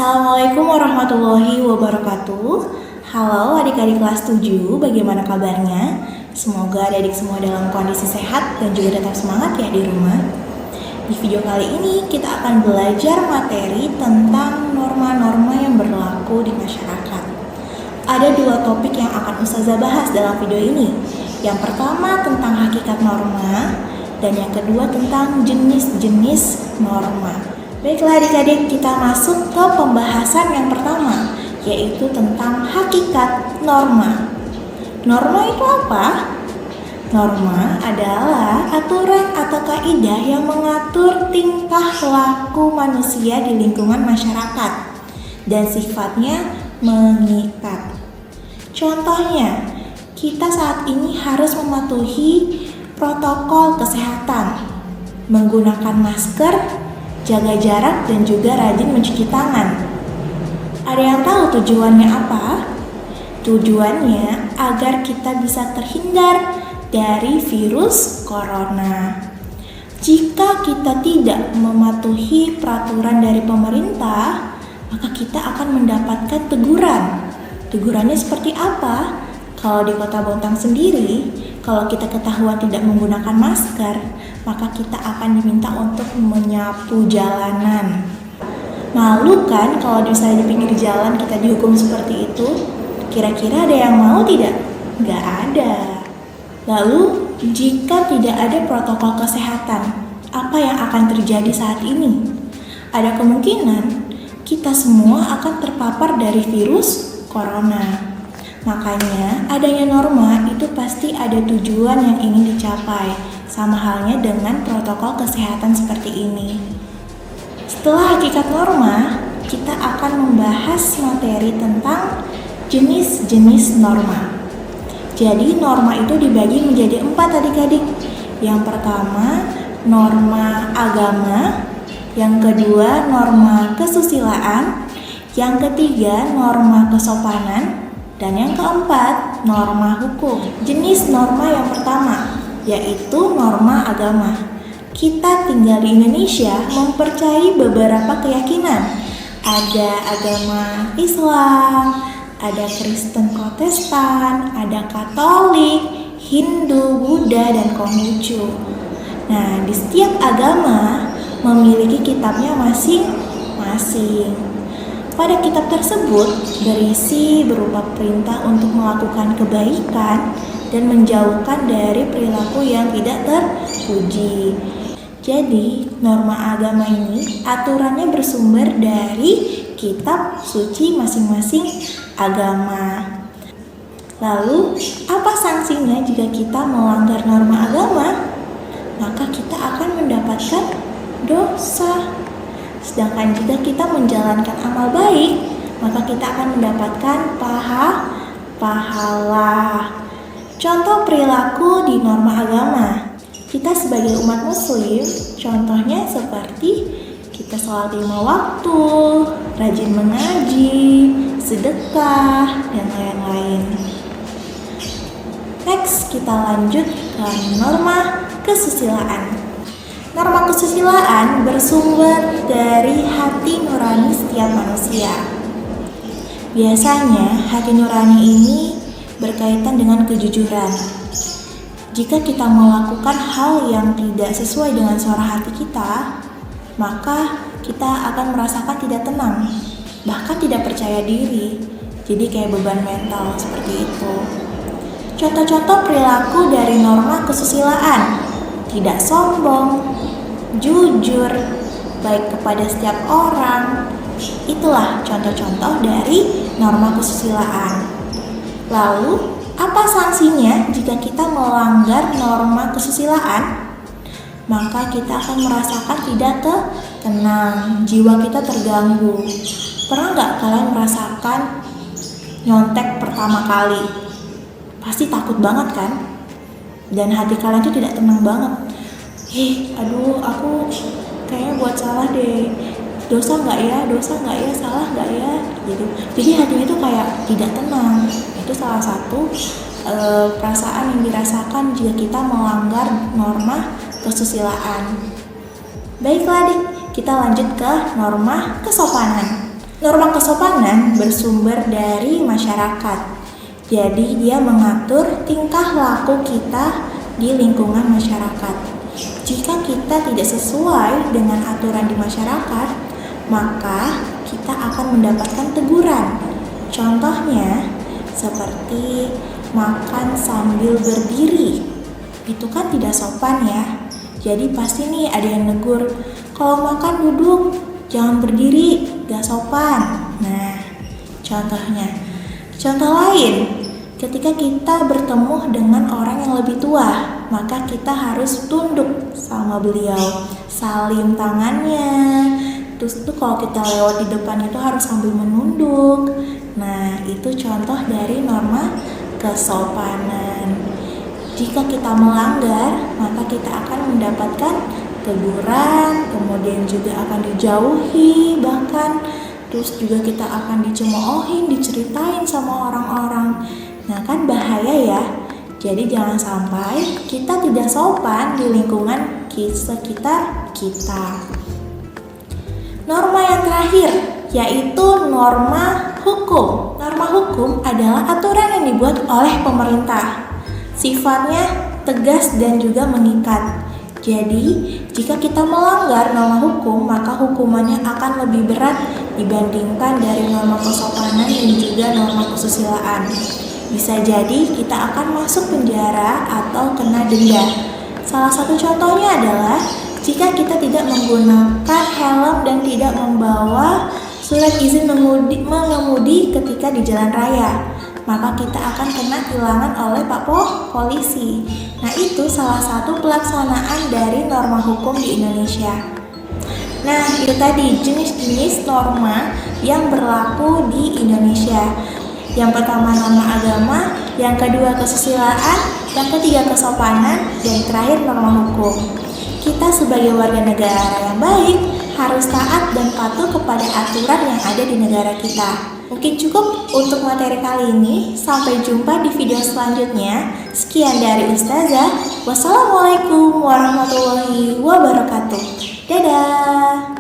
Assalamualaikum warahmatullahi wabarakatuh. Halo adik-adik kelas 7, bagaimana kabarnya? Semoga adik-adik semua dalam kondisi sehat dan juga tetap semangat ya di rumah. Di video kali ini kita akan belajar materi tentang norma-norma yang berlaku di masyarakat. Ada dua topik yang akan Ustazah bahas dalam video ini. Yang pertama tentang hakikat norma dan yang kedua tentang jenis-jenis norma. Baiklah adik-adik, kita masuk ke pembahasan yang pertama, yaitu tentang hakikat norma. Norma itu apa? Norma adalah aturan atau kaidah yang mengatur tingkah laku manusia di lingkungan masyarakat dan sifatnya mengikat. Contohnya, kita saat ini harus mematuhi protokol kesehatan, menggunakan masker, jaga jarak, dan juga rajin mencuci tangan. Ada yang tahu tujuannya apa? Tujuannya agar kita bisa terhindar dari virus corona. Jika kita tidak mematuhi peraturan dari pemerintah, maka kita akan mendapatkan teguran. Tegurannya seperti apa? Kalau di Kota Bontang sendiri, kalau kita ketahuan tidak menggunakan masker, maka kita akan diminta untuk menyapu jalanan. Malu kan kalau misalnya di pinggir jalan kita dihukum seperti itu? Kira-kira ada yang mau tidak? Nggak ada. Lalu, jika tidak ada protokol kesehatan, apa yang akan terjadi saat ini? Ada kemungkinan kita semua akan terpapar dari virus corona. Makanya, adanya norma itu pasti ada tujuan yang ingin dicapai, sama halnya dengan protokol kesehatan seperti ini. Setelah hakikat norma, kita akan membahas materi tentang jenis-jenis norma. Jadi, norma itu dibagi menjadi 4 adik-adik. Yang pertama, norma agama. Yang kedua, norma kesusilaan. Yang ketiga, norma kesopanan. Dan yang keempat, norma hukum. Jenis norma yang pertama, yaitu norma agama. Kita tinggal di Indonesia mempercayai beberapa keyakinan. Ada agama Islam, ada Kristen Protestan, ada Katolik, Hindu, Buddha, dan Konghucu. Nah, di setiap agama memiliki kitabnya masing-masing. Pada kitab tersebut berisi berupa perintah untuk melakukan kebaikan dan menjauhkan dari perilaku yang tidak terpuji. Jadi, norma agama ini aturannya bersumber dari kitab suci masing-masing agama. Lalu, apa sanksinya jika kita melanggar norma agama? Maka kita akan mendapatkan dosa. Sedangkan jika kita menjalankan amal baik, maka kita akan mendapatkan pahala. Contoh perilaku di norma agama. Kita sebagai umat muslim, contohnya seperti kita sholat 5 waktu, rajin mengaji, sedekah, dan lain-lain. Next, kita lanjut ke norma kesusilaan. Norma kesusilaan bersumber dari hati nurani setiap manusia. Biasanya, hati nurani ini berkaitan dengan kejujuran. Jika kita melakukan hal yang tidak sesuai dengan suara hati kita, maka kita akan merasakan tidak tenang, bahkan tidak percaya diri. Jadi kayak beban mental seperti itu. Contoh-contoh perilaku dari norma kesusilaan: tidak sombong, jujur, baik kepada setiap orang. Itulah contoh-contoh dari norma kesusilaan. Lalu, apa sanksinya jika kita melanggar norma kesusilaan? Maka kita akan merasakan tidak tenang, jiwa kita terganggu. Pernah nggak kalian merasakan nyontek pertama kali? Pasti takut banget kan? Dan hati kalian tuh tidak tenang banget. Aduh, aku kayaknya buat salah deh. Dosa nggak ya? Salah nggak ya? Gitu. Jadi hatinya tuh kayak tidak tenang. Itu salah satu perasaan yang dirasakan jika kita melanggar norma kesusilaan. Baiklah adik, kita lanjut ke norma kesopanan. Norma kesopanan bersumber dari masyarakat. Jadi dia mengatur tingkah laku kita di lingkungan masyarakat. Jika kita tidak sesuai dengan aturan di masyarakat, maka kita akan mendapatkan teguran. Contohnya seperti makan sambil berdiri. Itu kan tidak sopan ya. Jadi pasti nih ada yang negur, kalau makan duduk, jangan berdiri, gak sopan. Nah, contohnya. Contoh lain, ketika kita bertemu dengan orang yang lebih tua, maka kita harus tunduk sama beliau, salim tangannya. Terus tuh kalau kita lewat di depan itu harus sambil menunduk. Nah, itu contoh dari norma kesopanan. Jika kita melanggar, maka kita akan mendapatkan teguran, kemudian juga akan dijauhi, bahkan terus juga kita akan dicemoohin, diceritain sama orang-orang. Nah kan bahaya ya. Jadi jangan sampai kita tidak sopan di lingkungan sekitar kita. Norma yang terakhir yaitu norma hukum. Norma hukum adalah aturan yang dibuat oleh pemerintah. Sifatnya tegas dan juga mengikat. Jadi, jika kita melanggar norma hukum, maka hukumannya akan lebih berat dibandingkan dari norma kesopanan dan juga norma kesusilaan. Bisa jadi kita akan masuk penjara atau kena denda. Salah satu contohnya adalah jika kita tidak menggunakan helm dan tidak membawa surat izin mengemudi ketika di jalan raya, maka kita akan kena tilangan oleh Pak Polisi. Nah, itu salah satu pelaksanaan dari norma hukum di Indonesia. Nah, itu tadi jenis-jenis norma yang berlaku di Indonesia. Yang pertama norma agama, yang kedua kesusilaan, yang ketiga kesopanan, dan terakhir norma hukum. Kita sebagai warga negara yang baik harus taat dan patuh kepada aturan yang ada di negara kita. Mungkin cukup untuk materi kali ini. Sampai jumpa di video selanjutnya. Sekian dari Ustazah. Wassalamualaikum warahmatullahi wabarakatuh. Dadah.